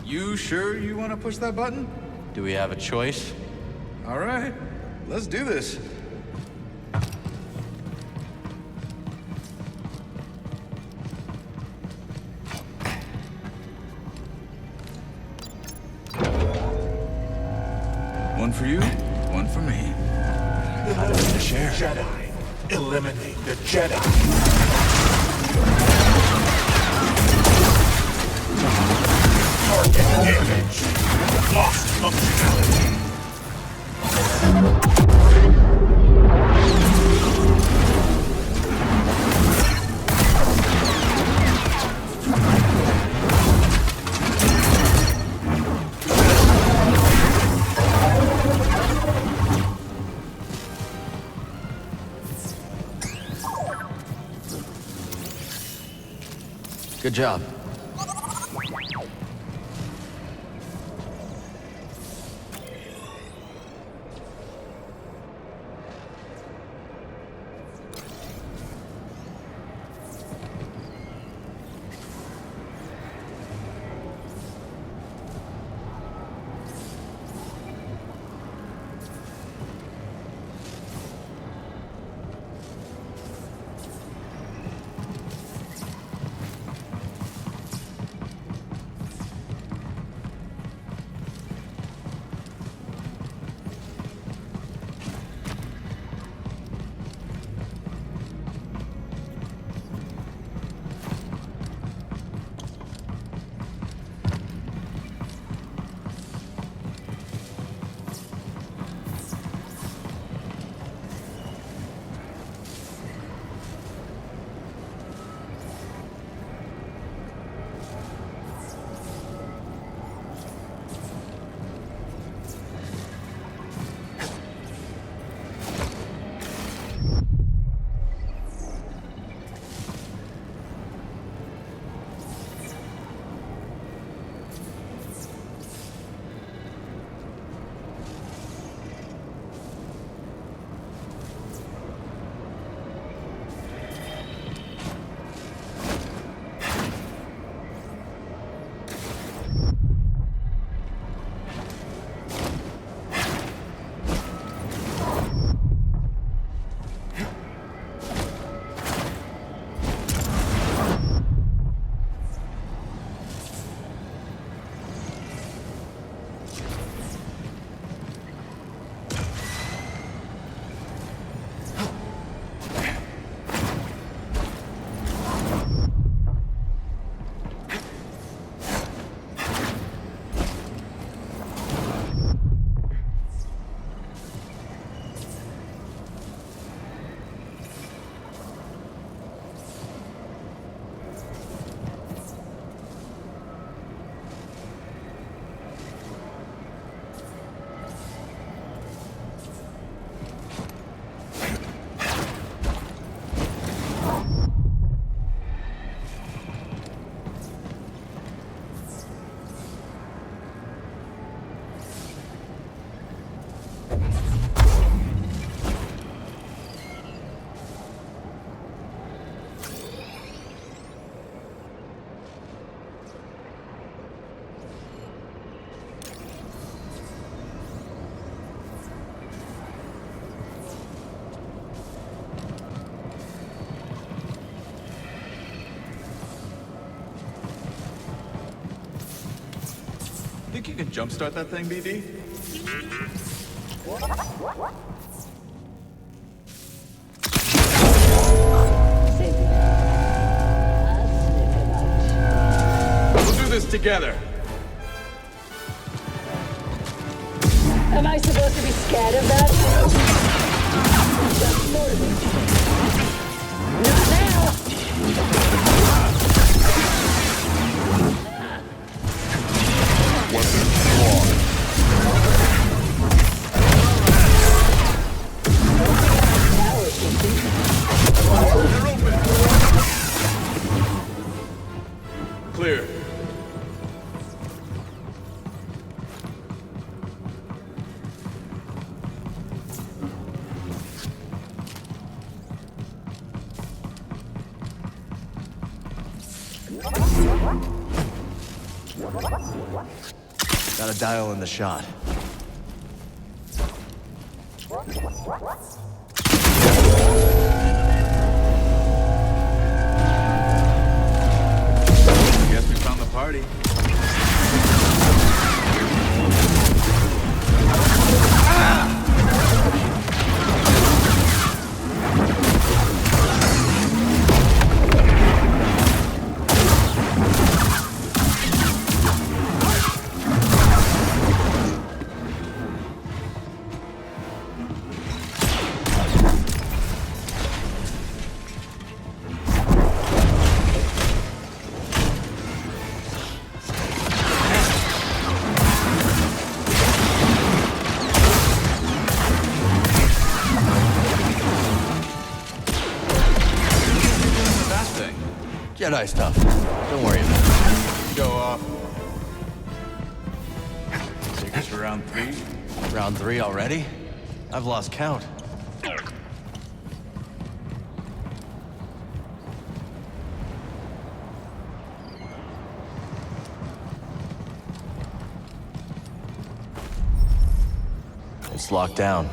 You sure you want to push that button? Do we have a choice? All right, let's do this. One for you, one for me. I don't need to share. Jedi. Eliminate the Jedi. Target damage. Lost functionality. Good job. Think you can jumpstart that thing, BD? We'll do this together. Am I supposed to be scared of that? Not now! Clear. Got a dial in the shot. Guess we found the party. Jedi stuff. Don't worry about it. Go off. Take us for round 3. Round 3 already? I've lost count. It's locked down.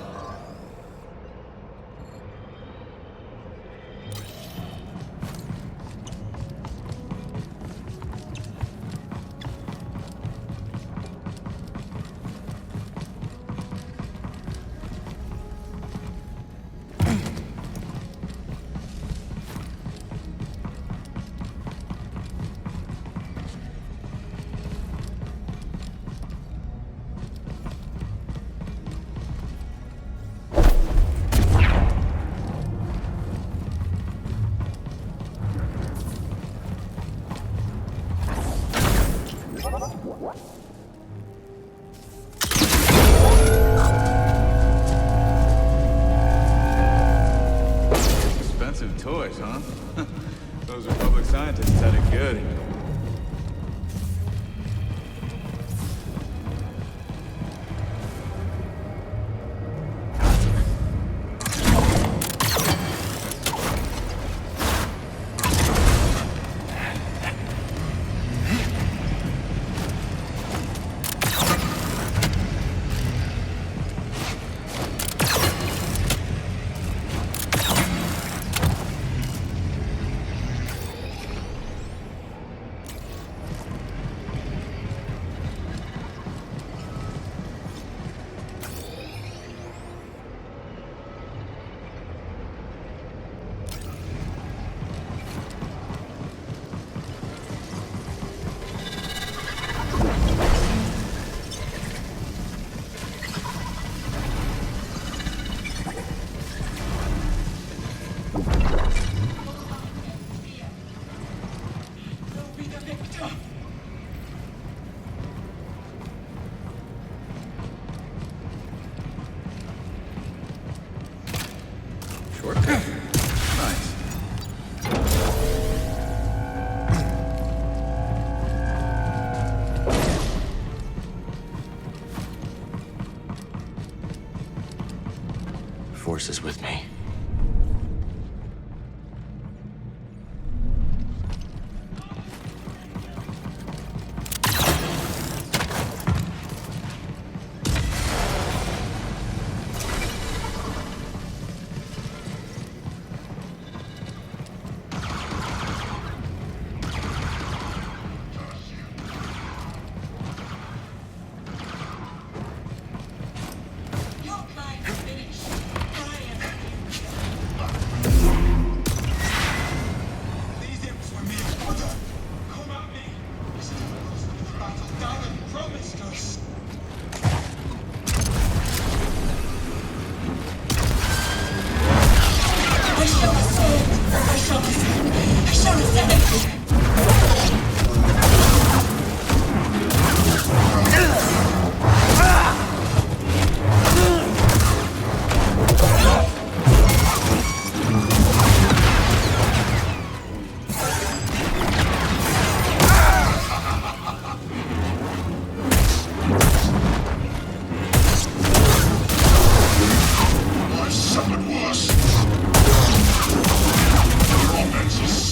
Expensive toys, huh? Those Republic scientists had it good. Shortcut. Nice. Force is with me.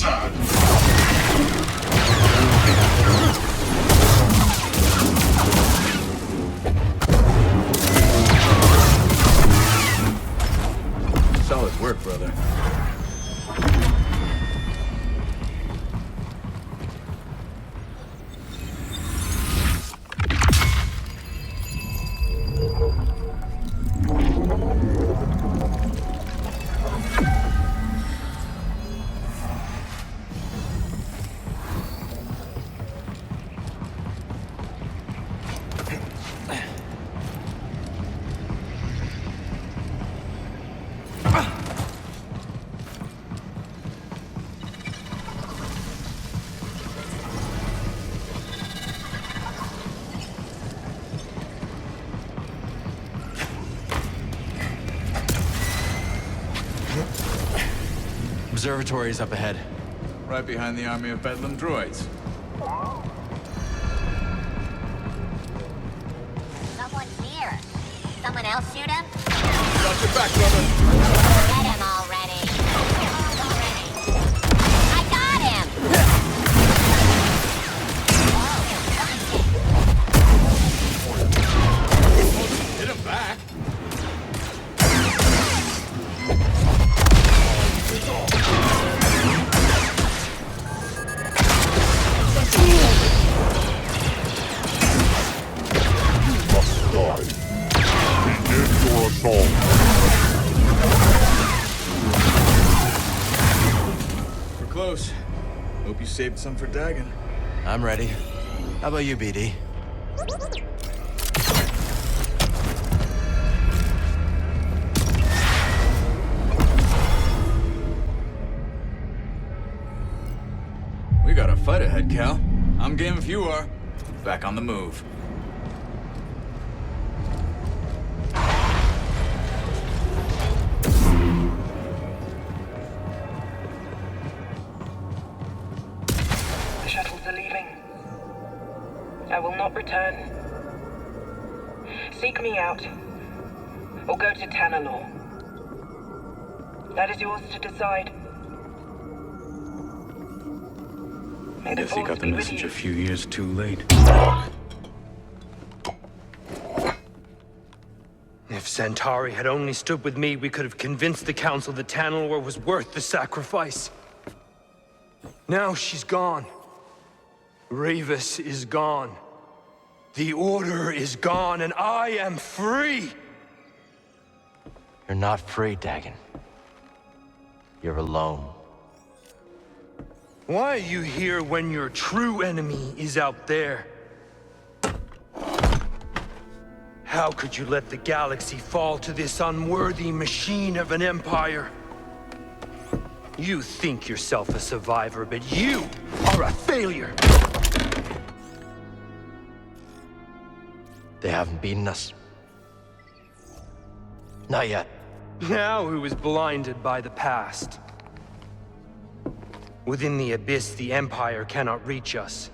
Sad. other. Observatory is up ahead. Right behind the army of Bedlam droids. Someone's here. Someone else shoot him? Got your back, brother. Get him already. I got him! Hit him back. We're close. Hope you saved some for Dagon. I'm ready. How about you, BD? We got a fight ahead, Cal. I'm game if you are. Back on the move. The shuttles are leaving. I will not return. Seek me out, or go to Tanalor. That is yours to decide. May the Guess he Force got the be with message you. a few years too late. If Centauri had only stood with me, we could have convinced the Council that Tanalor was worth the sacrifice. Now she's gone. Ravis is gone. The Order is gone, and I am free! You're not free, Dagon. You're alone. Why are you here when your true enemy is out there? How could you let the galaxy fall to this unworthy machine of an empire? You think yourself a survivor, but you are a failure! They haven't beaten us. Not yet. Now who is blinded by the past? Within the Abyss, the Empire cannot reach us.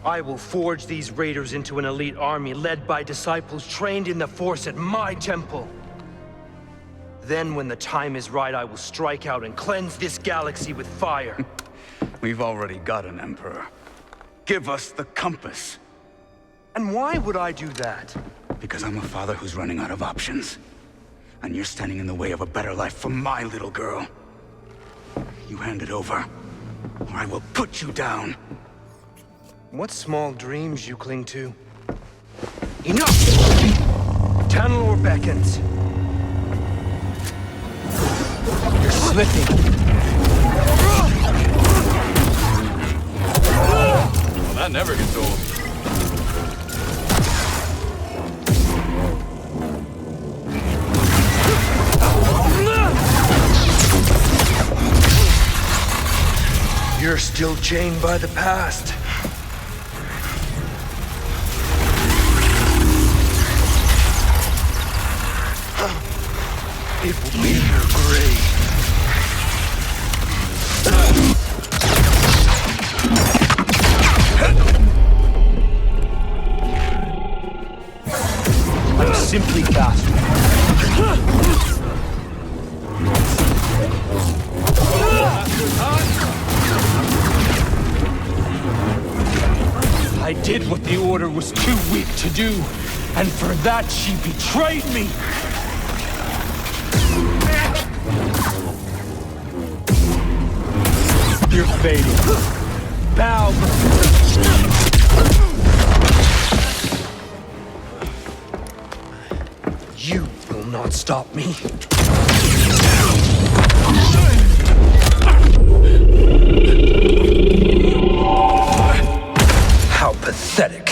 I will forge these raiders into an elite army led by disciples trained in the Force at my temple. Then, when the time is right, I will strike out and cleanse this galaxy with fire. We've already got an Emperor. Give us the compass. And why would I do that? Because I'm a father who's running out of options. And you're standing in the way of a better life for my little girl. You hand it over, or I will put you down. What small dreams you cling to. Enough! Tanalor beckons. You're slipping. Well, that never gets old. You're still chained by the past. It will be your grave. I'm simply faster. I did what the Order was too weak to do, and for that she betrayed me! You're fading. Bow. You will not stop me. How pathetic.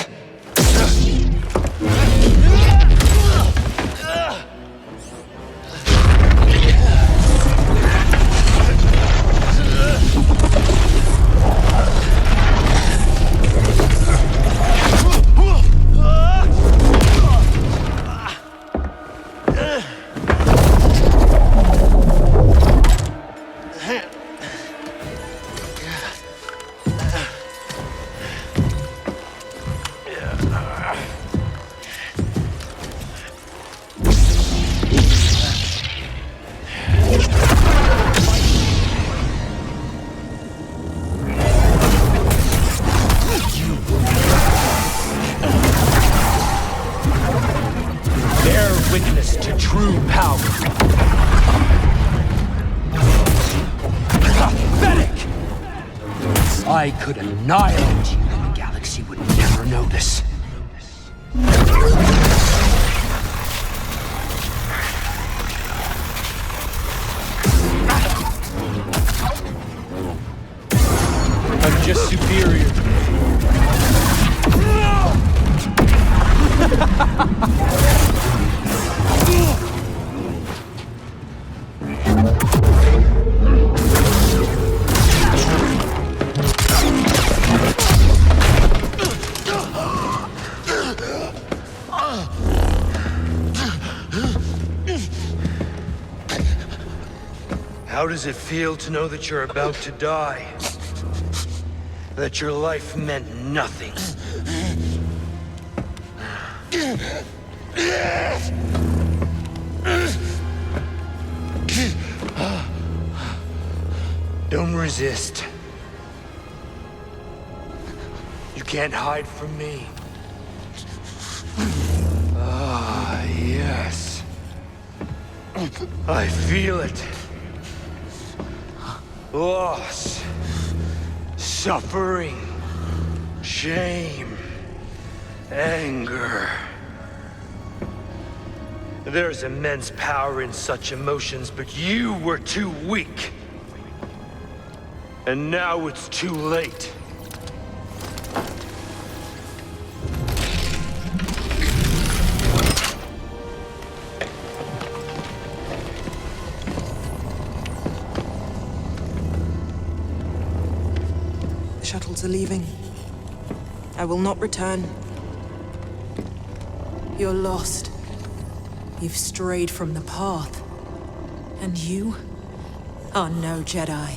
Witness to true power. Pathetic! I could annihilate you, and the galaxy would never notice. I'm just superior. How does it feel to know that you're about to die? That your life meant nothing? Don't resist. You can't hide from me. Ah, yes. I feel it. Loss, suffering, shame, anger. There's immense power in such emotions, but you were too weak. And now it's too late. The shuttles are leaving. I will not return. You're lost. You've strayed from the path. And you are no Jedi.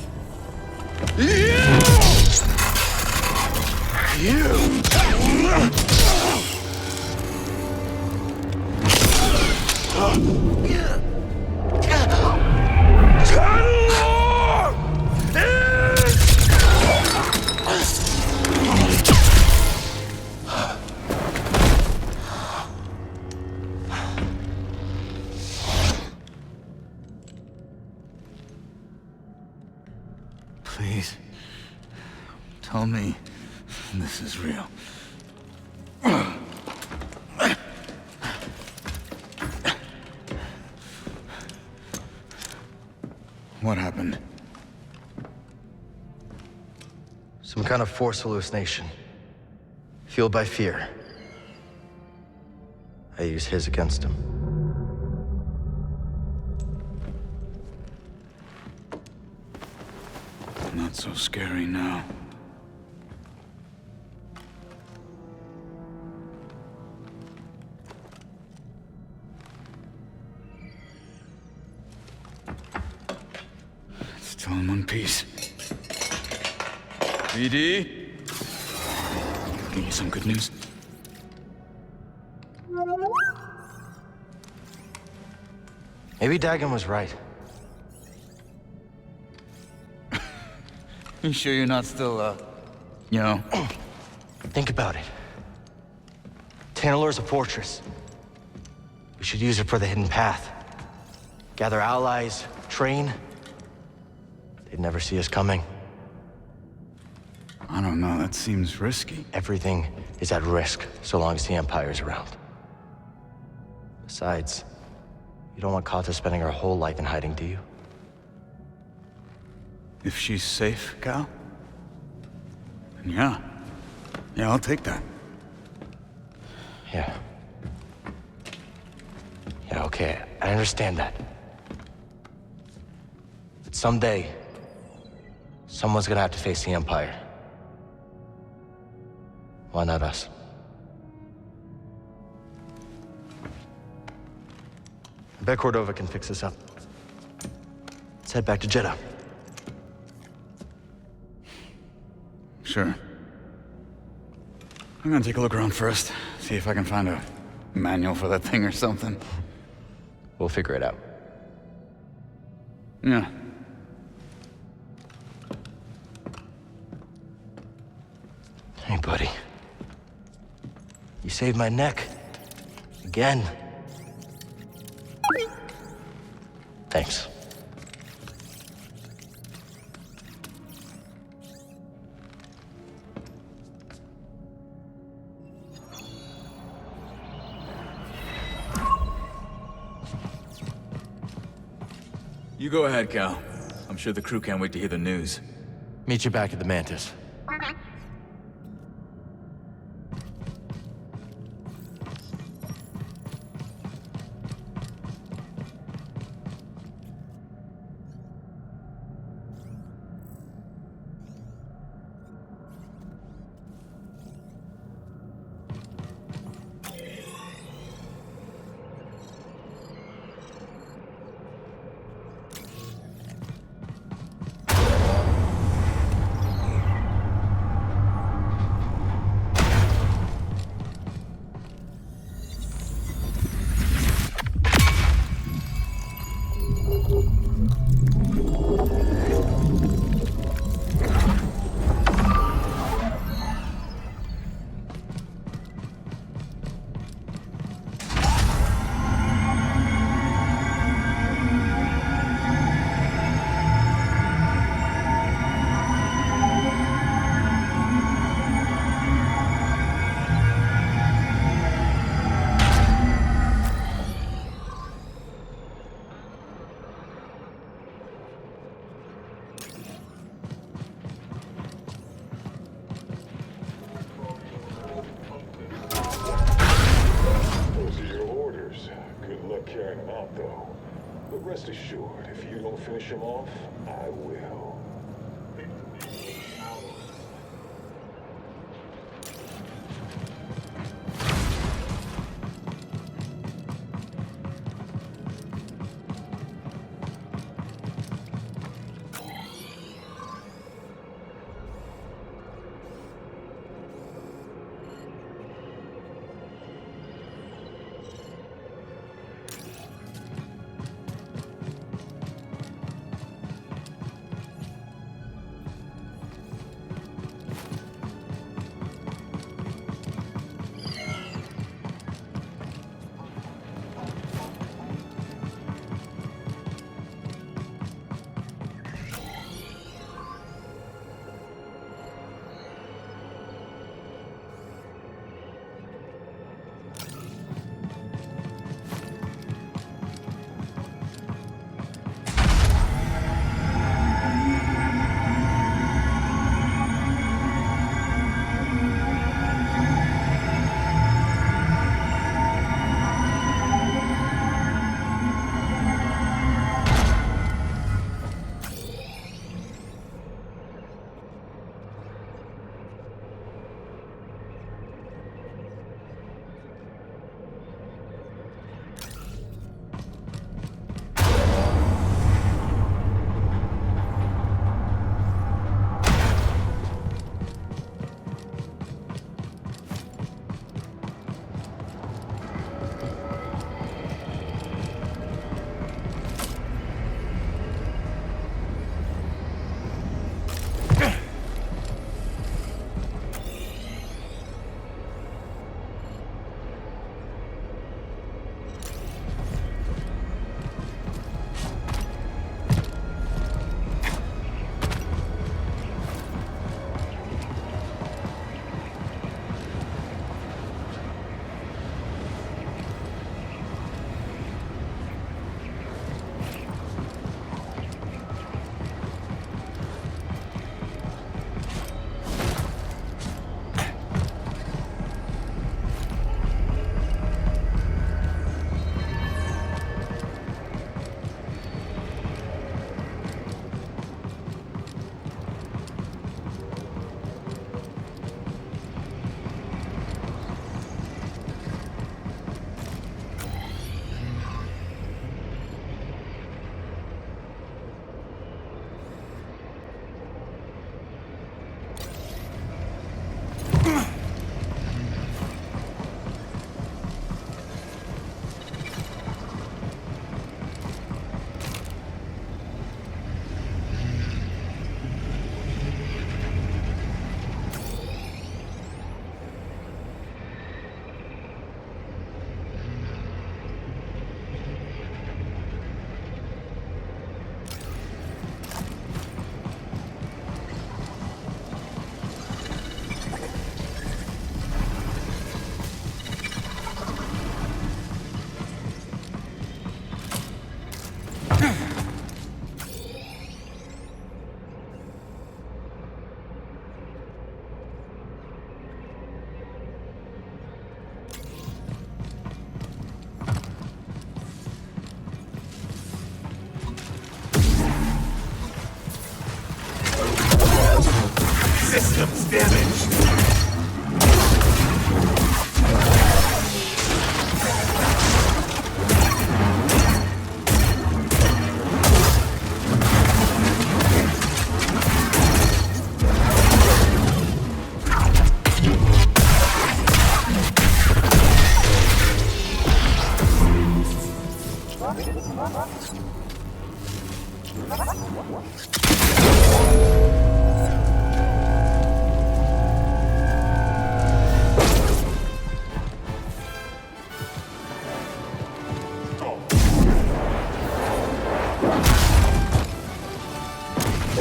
Please, tell me this is real. What happened? Some kind of force hallucination. Fueled by fear. I used his against him. Not so scary now. Still in one piece. BD? Give me some good news. Maybe Dagon was right. You sure you're not still, Think about it. Tanalor's a fortress. We should use it for the hidden path. Gather allies, train. They'd never see us coming. I don't know, that seems risky. Everything is at risk so long as the Empire's around. Besides, you don't want Kata spending her whole life in hiding, do you? If she's safe, Cal? Then yeah. Yeah, I'll take that. Yeah. Yeah, okay, I understand that. But someday, someone's gonna have to face the Empire. Why not us? I bet Cordova can fix this up. Let's head back to Jeddah. Sure. I'm gonna take a look around first, see if I can find a manual for that thing or something. We'll figure it out. Yeah. Hey, buddy. You saved my neck. Again. Thanks. You go ahead, Cal. I'm sure the crew can't wait to hear the news. Meet you back at the Mantis. Rest assured, if you don't finish him off, I will. Systems damaged.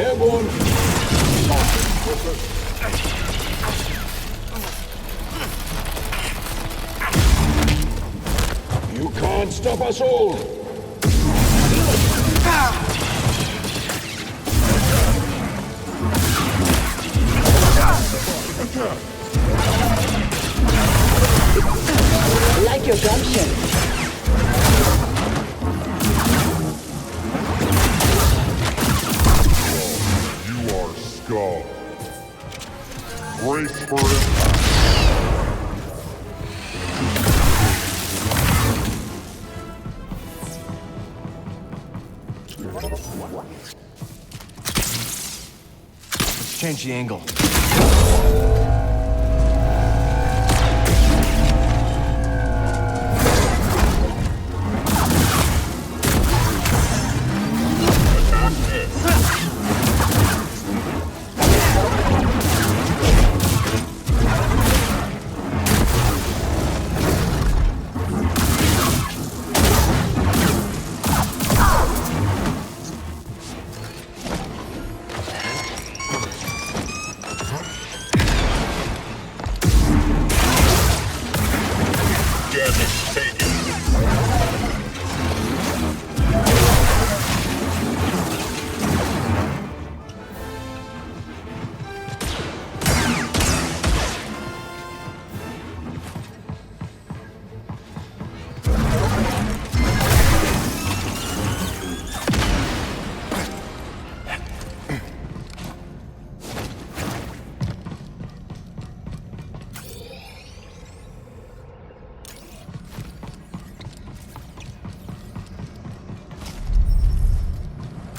Airborne. You can't stop us all. Like your gumption. You are skull. Brace for impact. Let's change the angle.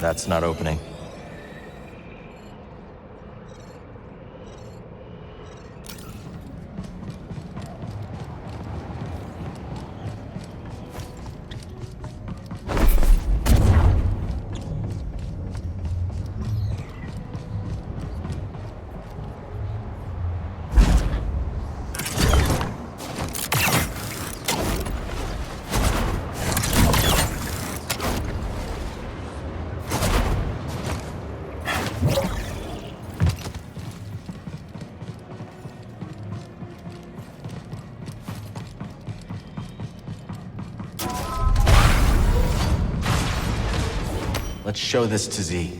That's not opening. Let's show this to Z.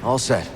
All set.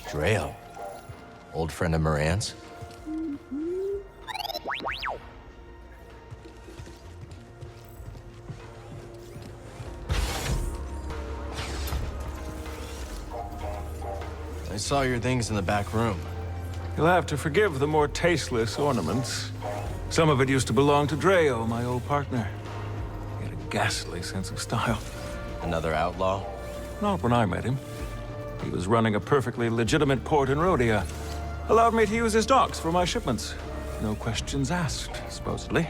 Dreo. Old friend of Moran's? I saw your things in the back room. You'll have to forgive the more tasteless ornaments. Some of it used to belong to Dreo, my old partner. He had a ghastly sense of style. Another outlaw? Not when I met him. He was running a perfectly legitimate port in Rhodia. Allowed me to use his docks for my shipments. No questions asked, supposedly.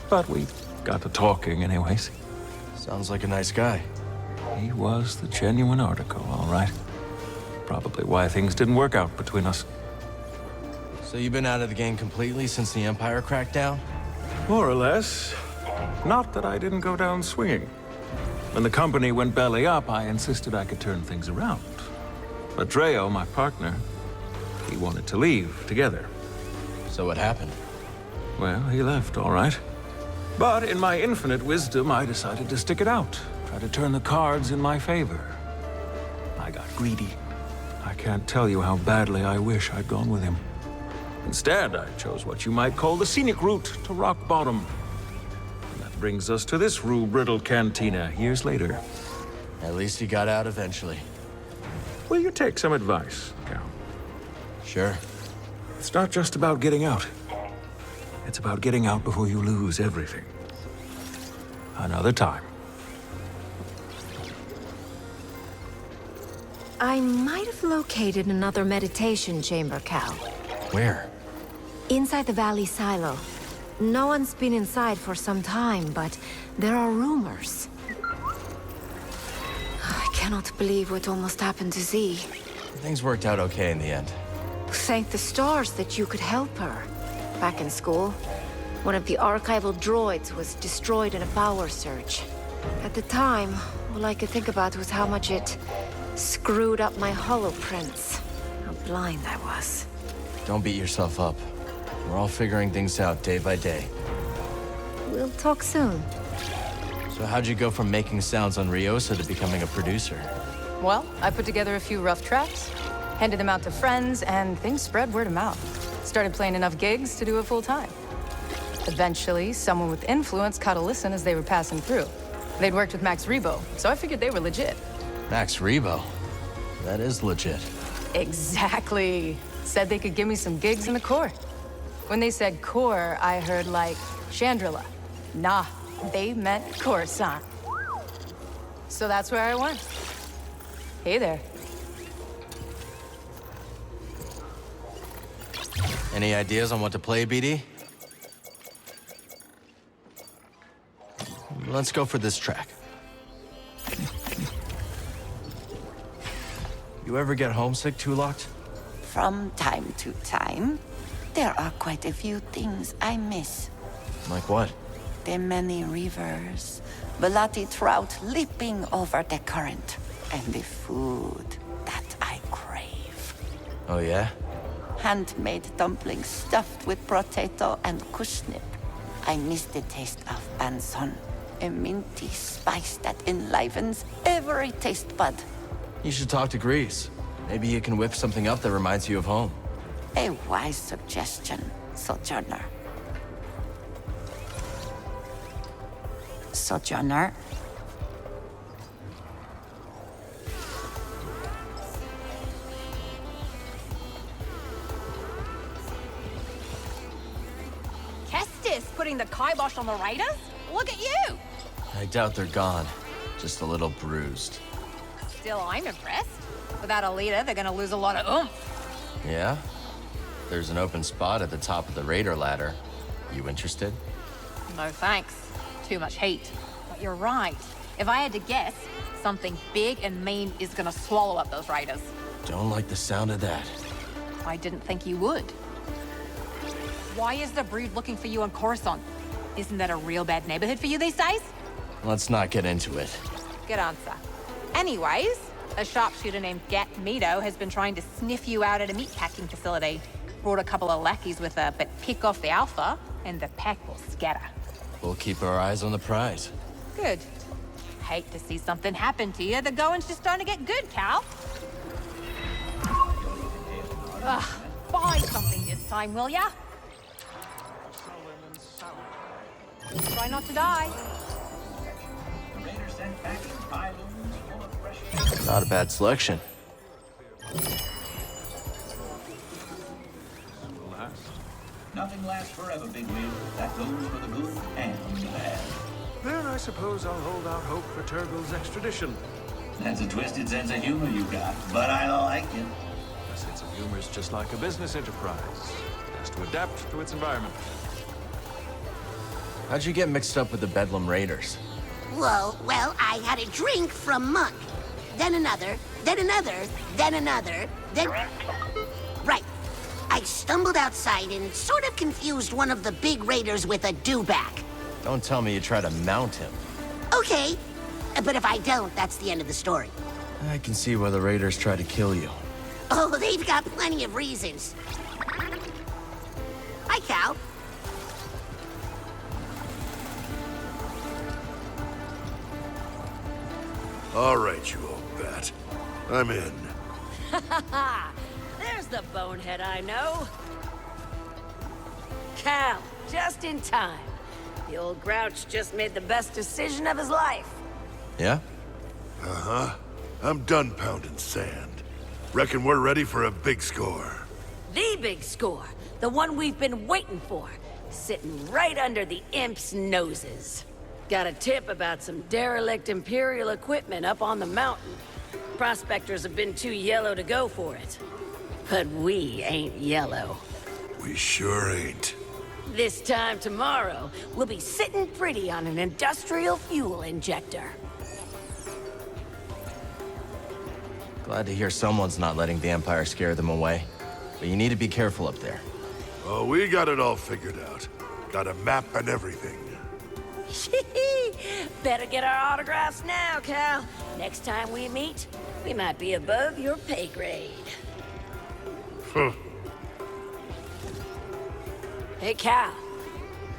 But we got to talking anyways. Sounds like a nice guy. He was the genuine article, all right. Probably why things didn't work out between us. So you've been out of the game completely since the Empire crackdown? More or less. Not that I didn't go down swinging. When the company went belly up, I insisted I could turn things around. But Dreo, my partner, he wanted to leave together. So what happened? Well, he left, all right. But in my infinite wisdom, I decided to stick it out. Try to turn the cards in my favor. I got greedy. I can't tell you how badly I wish I'd gone with him. Instead, I chose what you might call the scenic route to rock bottom. And that brings us to this rue-riddled cantina years later. At least he got out eventually. Will you take some advice, Cal? Sure. It's not just about getting out. It's about getting out before you lose everything. Another time. I might have located another meditation chamber, Cal. Where? Inside the Valley Silo. No one's been inside for some time, but there are rumors. I cannot believe what almost happened to Z. Things worked out okay in the end. Thank the stars that you could help her. Back in school, one of the archival droids was destroyed in a power surge. At the time, all I could think about was how much it screwed up my holoprints. How blind I was. Don't beat yourself up. We're all figuring things out day by day. We'll talk soon. So how'd you go from making sounds on Ryosa to becoming a producer? Well, I put together a few rough tracks, handed them out to friends, and things spread word of mouth. Started playing enough gigs to do it full time. Eventually, someone with influence caught a listen as they were passing through. They'd worked with Max Rebo, so I figured they were legit. Max Rebo? That is legit. Exactly. Said they could give me some gigs in the Corps. When they said Corps, I heard like Chandrila. Nah, they meant Coruscant. So that's where I went. Hey there. Any ideas on what to play, BD? Let's go for this track. You ever get homesick, Tulok? From time to time, there are quite a few things I miss. Like what? The many rivers, Velati trout leaping over the current, and the food that I crave. Oh, yeah? Handmade dumplings stuffed with potato and kushnip. I miss the taste of banson, a minty spice that enlivens every taste bud. You should talk to Grease. Maybe he can whip something up that reminds you of home. A wise suggestion, Sojourner. Sojourner? Kestis putting the kibosh on the raiders? Look at you! I doubt they're gone. Just a little bruised. Still, I'm impressed. Without a leader, they're gonna lose a lot of oomph. Yeah? There's an open spot at the top of the Raider ladder. You interested? No thanks. Too much heat. But you're right. If I had to guess, something big and mean is gonna swallow up those raiders. Don't like the sound of that. I didn't think you would. Why is the Brood looking for you on Coruscant? Isn't that a real bad neighborhood for you these days? Let's not get into it. Good answer. Anyways, a sharpshooter named Gat Mito has been trying to sniff you out at a meatpacking facility. Brought a couple of lackeys with her, but pick off the Alpha, and the pack will scatter. We'll keep our eyes on the prize. Good. Hate to see something happen to you. The going's just starting to get good, Cal. Ugh, find something this time, will ya? Try not to die. Not a bad selection. Nothing lasts forever, Bigwig. That goes for the good and the bad. Then I suppose I'll hold out hope for Turgle's extradition. That's a twisted sense of humor you got, but I like it. A sense of humor is just like a business enterprise. It has to adapt to its environment. How'd you get mixed up with the Bedlam Raiders? Well, I had a drink from Monk. Then another, then another, then another, then... Right. I stumbled outside and sort of confused one of the big raiders with a dewback. Don't tell me you try to mount him. Okay. But if I don't, that's the end of the story. I can see why the raiders try to kill you. Oh, they've got plenty of reasons. Hi, Cal. All right, you old bat. I'm in. There's the bonehead I know. Cal, just in time. The old grouch just made the best decision of his life. Yeah? Uh-huh. I'm done pounding sand. Reckon we're ready for a big score. The big score. The one we've been waiting for. Sitting right under the imps' noses. Got a tip about some derelict Imperial equipment up on the mountain. Prospectors have been too yellow to go for it. But we ain't yellow. We sure ain't. This time tomorrow, we'll be sitting pretty on an industrial fuel injector. Glad to hear someone's not letting the Empire scare them away. But you need to be careful up there. Oh, we got it all figured out. Got a map and everything. Better get our autographs now, Cal. Next time we meet, we might be above your pay grade. Hey, Cal.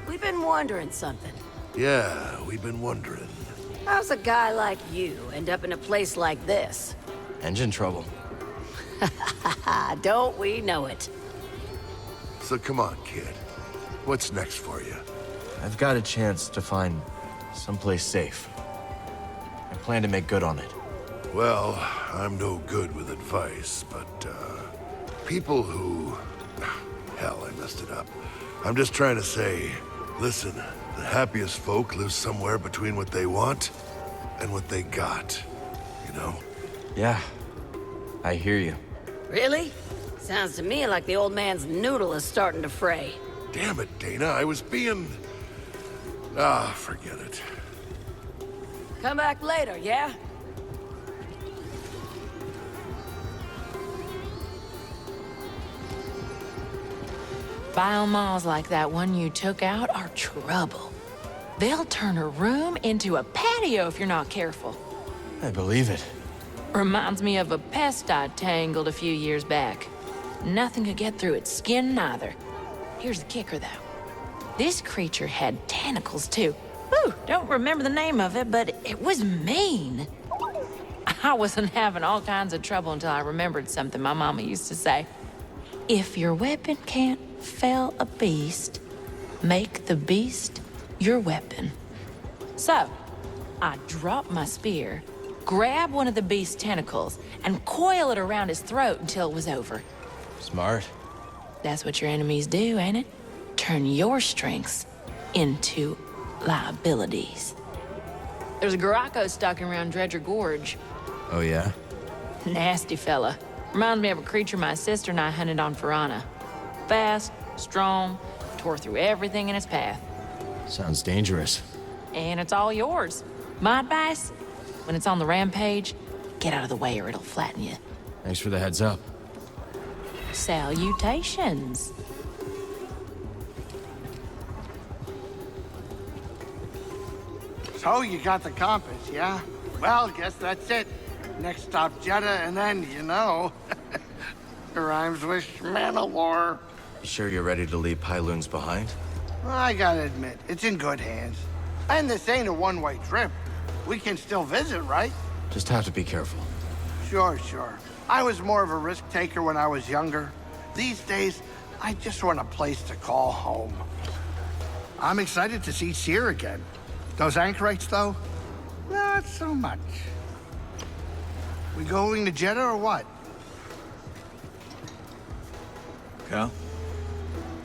We've been wondering something. Yeah, we've been wondering. How's a guy like you end up in a place like this? Engine trouble. Don't we know it? So come on, kid. What's next for you? I've got a chance to find someplace safe. I plan to make good on it. Well, I'm no good with advice, but, people who... Hell, I messed it up. I'm just trying to say, listen, the happiest folk live somewhere between what they want and what they got, you know? Yeah, I hear you. Really? Sounds to me like the old man's noodle is starting to fray. Damn it, Dana, I was being... forget it. Come back later, yeah? Biomalls like that one you took out are trouble. They'll turn a room into a patio if you're not careful. I believe it. Reminds me of a pest I tangled a few years back. Nothing could get through its skin neither. Here's the kicker, though. This creature had tentacles, too. Whew, don't remember the name of it, but it was mean. I wasn't having all kinds of trouble until I remembered something my mama used to say. If your weapon can't fell a beast, make the beast your weapon. So, I drop my spear, grab one of the beast's tentacles, and coil it around his throat until it was over. Smart. That's what your enemies do, ain't it? Turn your strengths into liabilities. There's a Garako stalking around Dredger Gorge. Oh, yeah? Nasty fella. Reminds me of a creature my sister and I hunted on Firana. Fast, strong, tore through everything in its path. Sounds dangerous. And it's all yours. My advice? When it's on the rampage, get out of the way or it'll flatten you. Thanks for the heads up. Salutations. So you got the compass, yeah? Well, guess that's it. Next stop Jeddah, and then, you know, it rhymes with Mandalore. You sure you're ready to leave Pyloons behind? Well, I gotta admit, it's in good hands. And this ain't a one-way trip. We can still visit, right? Just have to be careful. Sure, sure. I was more of a risk taker when I was younger. These days, I just want a place to call home. I'm excited to see Seer again. Those anchorites, though, not so much. We going to Jeddah or what? Cal?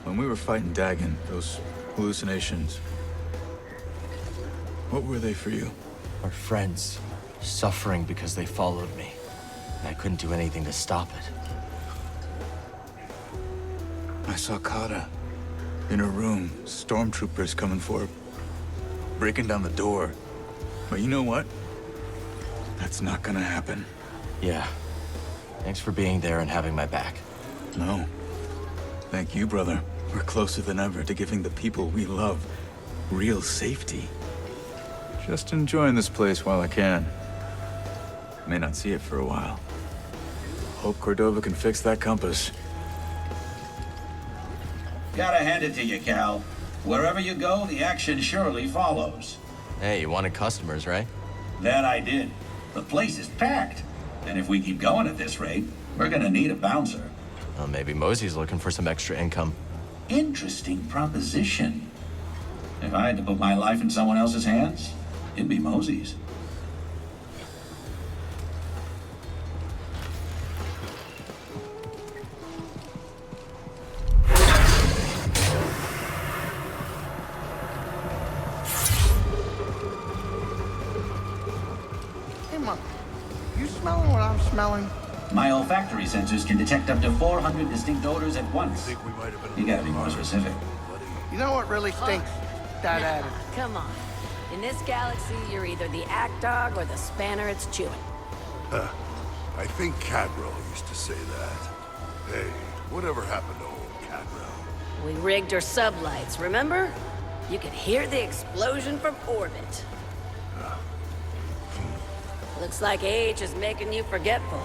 When we were fighting Dagon, those hallucinations, what were they for you? Our friends, suffering because they followed me. And I couldn't do anything to stop it. I saw Kata in her room, stormtroopers coming for her, breaking down the door. But you know what? That's not gonna happen. Yeah. Thanks for being there and having my back. No. Thank you, brother. We're closer than ever to giving the people we love real safety. Just enjoying this place while I can. May not see it for a while. Hope Cordova can fix that compass. Gotta hand it to you, Cal. Wherever you go, the action surely follows. Hey, you wanted customers, right? That I did. The place is packed. And if we keep going at this rate, we're gonna need a bouncer. Well, maybe Mosey's looking for some extra income. Interesting proposition. If I had to put my life in someone else's hands, it'd be Mosey's. smelling? My olfactory sensors can detect up to 400 distinct odors at once. You gotta be more specific. You know what really stinks? That Now, attitude. come on. In this galaxy, you're either the act dog or the spanner it's chewing. I think Cadwell used to say that. Hey, whatever happened to old Cadwell? We rigged her sublights, remember? You could hear the explosion from orbit. Looks like age is making you forgetful.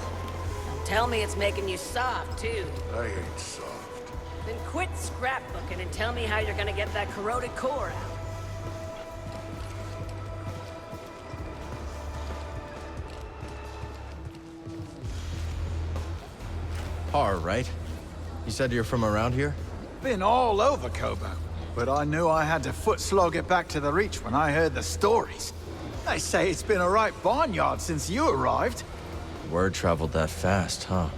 Don't tell me it's making you soft, too. I ain't soft. Then quit scrapbooking and tell me how you're gonna get that corroded core out. Har, right? You said you're from around here? Been all over Kobo, but I knew I had to foot slog it back to the Reach when I heard the stories. They say it's been a right barnyard since you arrived. Word traveled that fast, huh?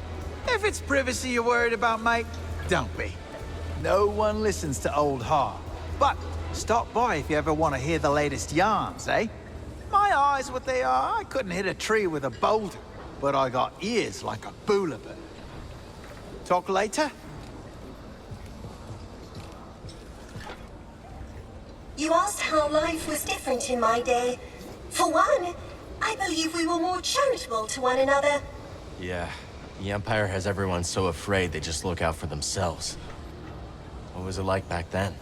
If it's privacy you're worried about, mate, don't be. No one listens to old Har. But stop by if you ever want to hear the latest yarns, eh? My eyes, what they are, I couldn't hit a tree with a boulder, but I got ears like a boulevard. Talk later? You asked how life was different in my day. For one, I believe we were more charitable to one another. Yeah, the Empire has everyone so afraid they just look out for themselves. What was it like back then?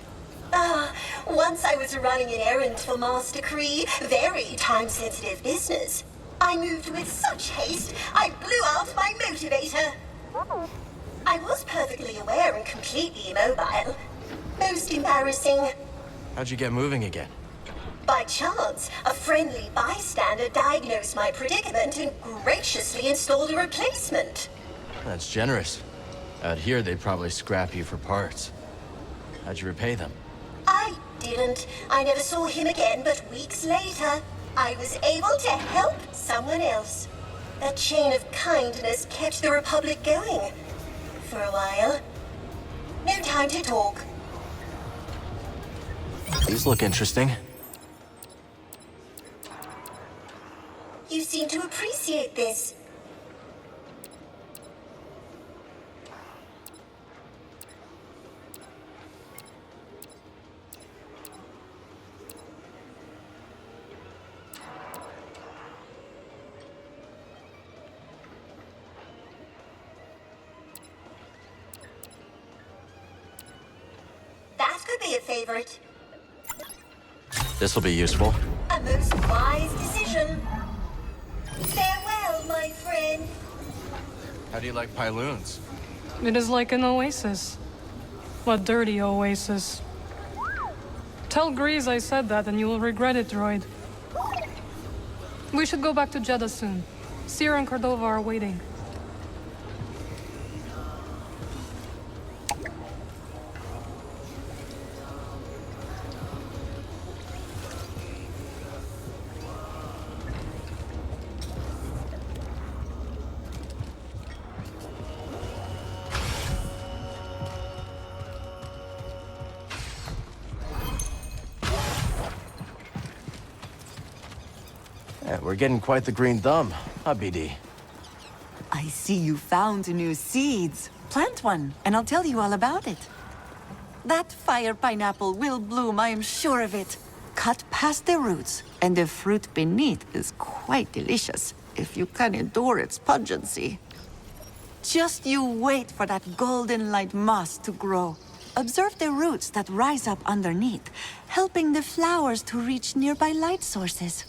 Once I was running an errand for Master Kree, very time-sensitive business. I moved with such haste, I blew out my motivator. I was perfectly aware and completely immobile. Most embarrassing. How'd you get moving again? By chance, a friendly bystander diagnosed my predicament and graciously installed a replacement. That's generous. Out here, they'd probably scrap you for parts. How'd you repay them? I didn't. I never saw him again, but weeks later, I was able to help someone else. That chain of kindness kept the Republic going. For a while. No time to talk. These look interesting. You seem to appreciate this. That could be a favorite. This'll be useful. A most wise decision. Farewell, my friend. How do you like Pyloons? It is like an oasis. A dirty oasis. Tell Grease I said that and you will regret it, droid. We should go back to Jeddah soon. Sierra and Cordova are waiting. Yeah, we're getting quite the green thumb, huh, BD? I see you found new seeds. Plant one, and I'll tell you all about it. That fire pineapple will bloom, I am sure of it. Cut past the roots, and the fruit beneath is quite delicious, if you can endure its pungency. Just you wait for that golden light moss to grow. Observe the roots that rise up underneath, helping the flowers to reach nearby light sources.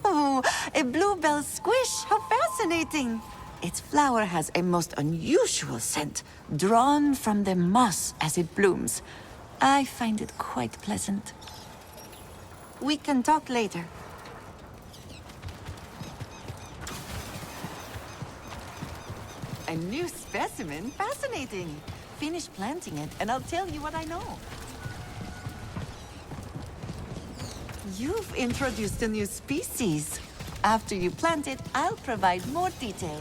Ooh, a bluebell squish, how fascinating! Its flower has a most unusual scent, drawn from the moss as it blooms. I find it quite pleasant. We can talk later. A new specimen? Fascinating. Finish planting it, and I'll tell you what I know. You've introduced a new species. After you plant it, I'll provide more detail.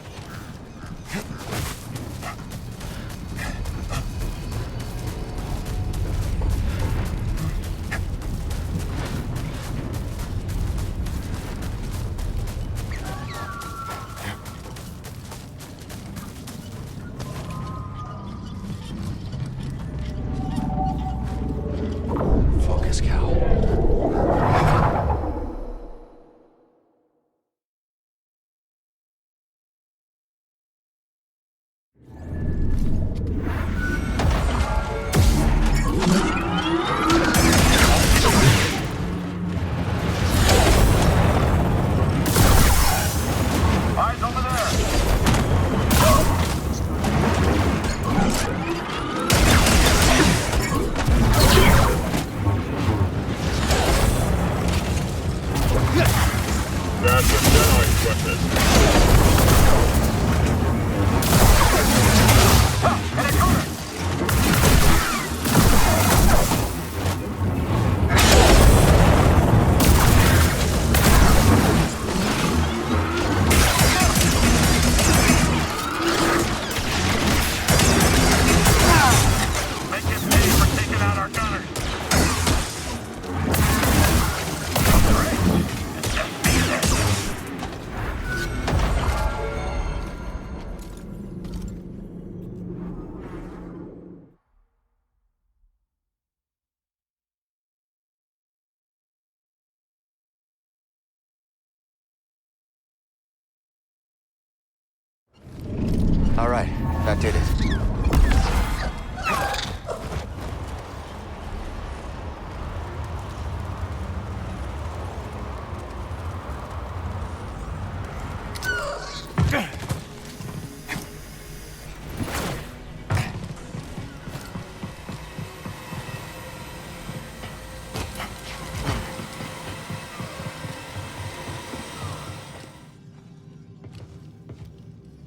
All right, that did it.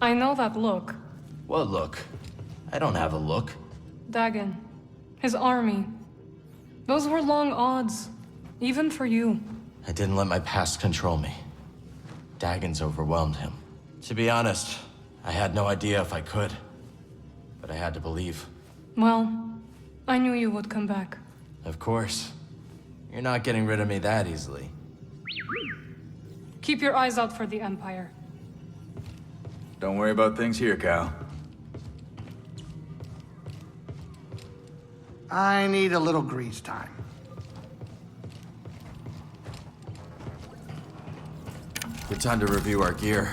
I know that look. What look? I don't have a look. Dagon. His army. Those were long odds. Even for you. I didn't let my past control me. Dagon's overwhelmed him. To be honest, I had no idea if I could. But I had to believe. Well, I knew you would come back. Of course. You're not getting rid of me that easily. Keep your eyes out for the Empire. Don't worry about things here, Cal. I need a little grease time. Good time to review our gear.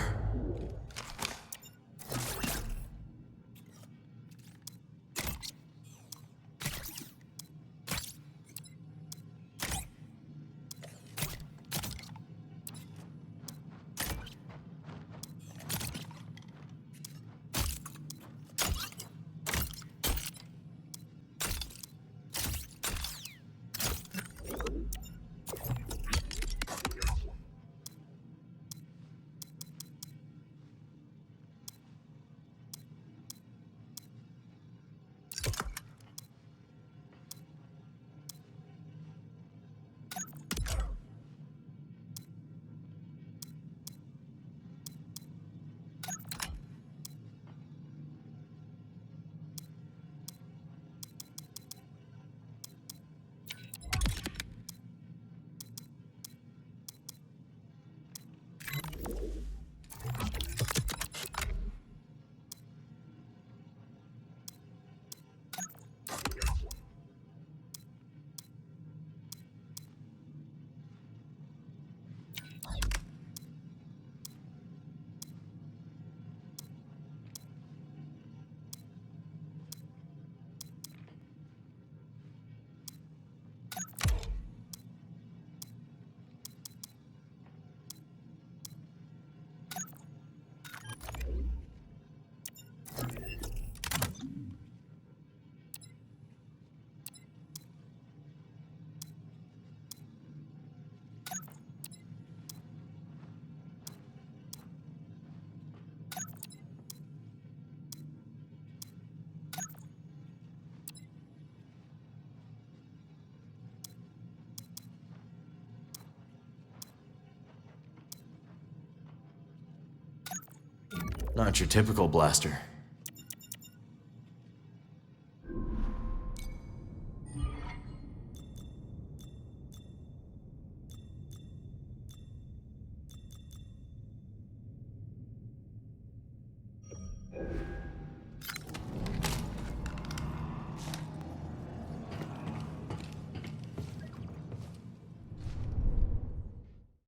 Not your typical blaster.